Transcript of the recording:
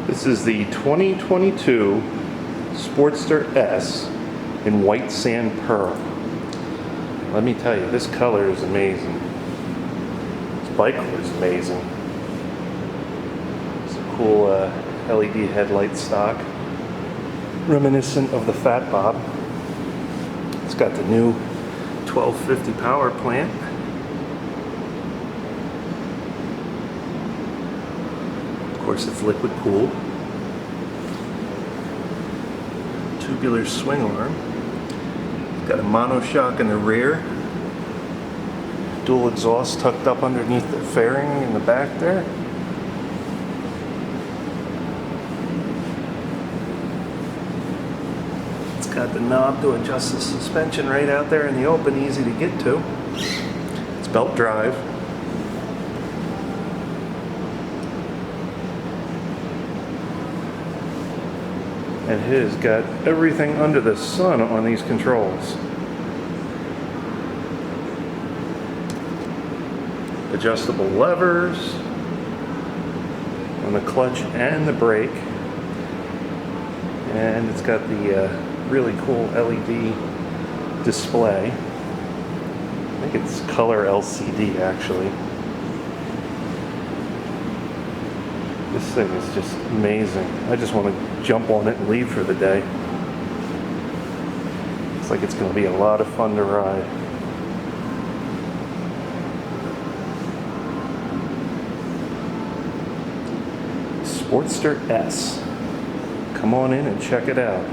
This is the 2022 Sportster S in white sand pearl. Let me tell you, this color is amazing. This bike is amazing. It's a cool LED headlight stock, reminiscent of the Fat Bob. It's got the new 1250 power plant. Of course, it's liquid cooled. Tubular swing arm. It's got a monoshock in the rear. Dual exhaust tucked up underneath the fairing in the back there. It's got the knob to adjust the suspension right out there in the open, easy to get to. It's belt drive. And it has got everything under the sun on these controls. Adjustable levers on the clutch and the brake. And it's got the really cool LED display. I think it's color LCD actually. This thing is just amazing. I just want to jump on it and leave for the day. Looks like it's going to be a lot of fun to ride. Sportster S. Come on in and check it out.